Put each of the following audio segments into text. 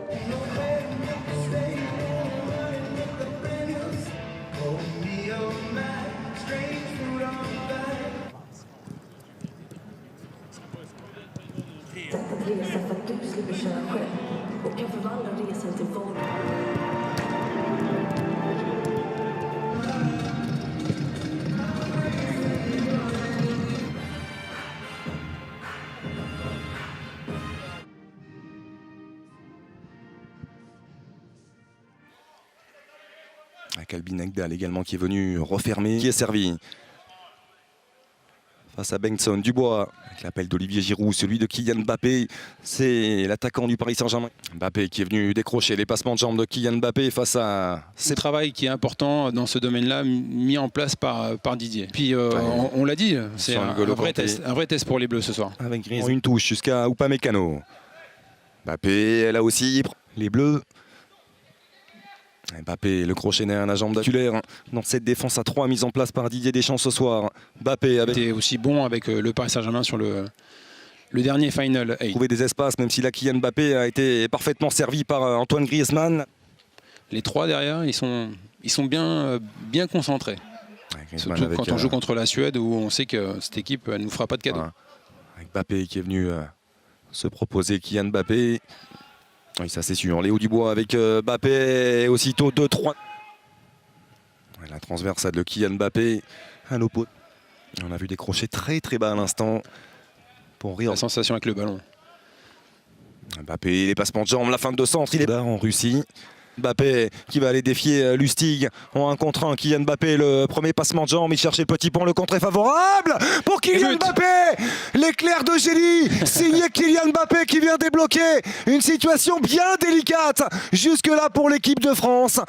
Sätt att resa för att du slipper köra själv och kan förvandla resan till vardag. Avec Albin Ekdal également qui est venu refermer, qui est servi. Face à Bengtson, Dubois, avec l'appel d'Olivier Giroud, celui de Kylian Mbappé, c'est l'attaquant du Paris Saint-Germain. Mbappé qui est venu décrocher les passements de jambes de Kylian Mbappé face à... C'est un travail qui est important dans ce domaine-là, mis en place par Didier. Puis on l'a dit, c'est un vrai test pour les Bleus ce soir. Avec Griezmann, une touche jusqu'à Upamecano. Mbappé, là aussi, les Bleus. Mbappé, le crochet derrière la jambe d'aculaire dans cette défense à 3 mise en place par Didier Deschamps ce soir. Mbappé avec... était aussi bon avec le Paris Saint-Germain sur le dernier Final 8. Trouver des espaces, même si là Kylian Mbappé a été parfaitement servi par Antoine Griezmann. Les trois derrière, ils sont bien concentrés. Ouais, surtout quand on joue contre la Suède où on sait que cette équipe ne nous fera pas de cadeau. Ouais. Avec Mbappé qui est venu se proposer, Kylian Mbappé. Oui, ça c'est sûr. Léo Dubois avec Mbappé, aussitôt 2-3. La transversale de Kylian Mbappé à l'opposé. On a vu des crochets très très bas à l'instant. Pour rire. La sensation avec le ballon. Mbappé, les passements de jambes, la fin de centre, il est là en Russie. Mbappé qui va aller défier Lustig en 1 contre 1. Kylian Mbappé, le premier passement de jambes, il cherchait le petit pont, le contre est favorable pour Kylian Mbappé. L'éclair de génie, signé Kylian Mbappé qui vient débloquer une situation bien délicate jusque-là pour l'équipe de France.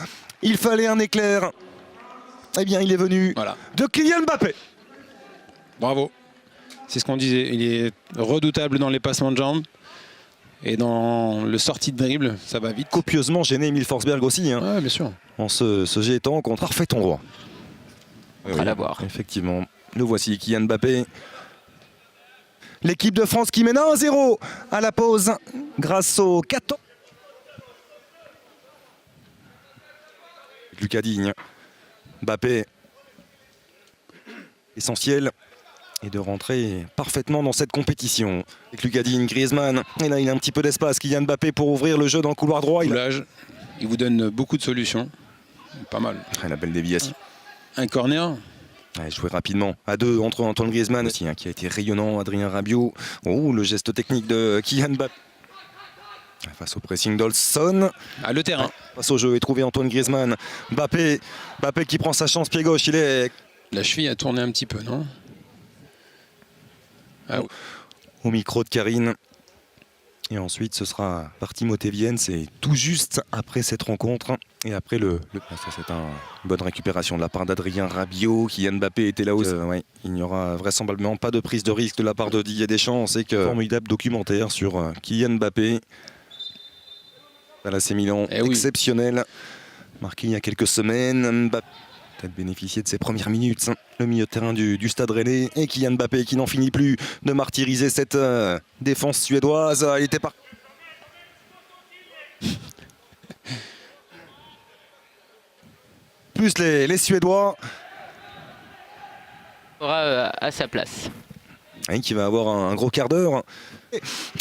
Il fallait un éclair. Eh bien, il est venu de Kylian Mbappé. Bravo. C'est ce qu'on disait. Il est redoutable dans les passements de jambes. Et dans le sortie de dribble, ça va vite. Copieusement gêné Emile Forsberg aussi. Hein, ouais, bien sûr. En se jetant contre parfait endroit. À la voir. Effectivement. Nous voici Kylian Mbappé. L'équipe de France qui mène 1-0 à la pause grâce au 14. Lucas Digne. Mbappé. Essentiel. Et de rentrer parfaitement dans cette compétition. Avec Lucas Digne, Griezmann, et là il a un petit peu d'espace, Kylian Mbappé pour ouvrir le jeu dans le couloir droit. Il vous donne beaucoup de solutions, pas mal. La belle déviation. Un corner. Ouais, joué rapidement à 2 entre Antoine Griezmann aussi, hein, qui a été rayonnant, Adrien Rabiot. Oh, le geste technique de Kylian Mbappé. Face au pressing d'Olson. Le terrain. Face au jeu et trouvé Antoine Griezmann. Mbappé qui prend sa chance, pied gauche, il est... La cheville a tourné un petit peu, non ? Au micro de Karine. Et ensuite ce sera par Timothée Vienne, c'est tout juste après cette rencontre. Et après ça c'est une bonne récupération de la part d'Adrien Rabiot. Kylian Mbappé était là aussi. Ouais, il n'y aura vraisemblablement pas de prise de risque de la part de Didier Deschamps. On sait que formidable documentaire sur Kylian Mbappé. À l'AC Milan, exceptionnel. Marqué il y a quelques semaines. Mbappé peut-être bénéficier de ses premières minutes. Le milieu de terrain du Stade Rennais et Kylian Mbappé qui n'en finit plus de martyriser cette défense suédoise. Il était pas. Plus les Suédois. Aura à sa place. Et qui va avoir un gros quart d'heure.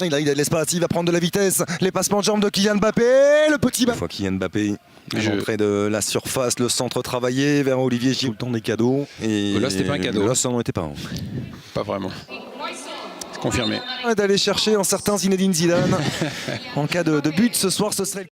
Il a de l'espace, il va prendre de la vitesse. Les passements de jambes de Kylian Mbappé. Le petit fois Kylian Mbappé. L'entrée de la surface, le centre travaillé vers Olivier Giroud. Tout le temps des cadeaux. Et là, c'était pas un cadeau. Là, ça n'en était pas un. Pas vraiment. C'est confirmé. D'aller chercher un certain Zinedine Zidane. En cas de but ce soir, ce serait...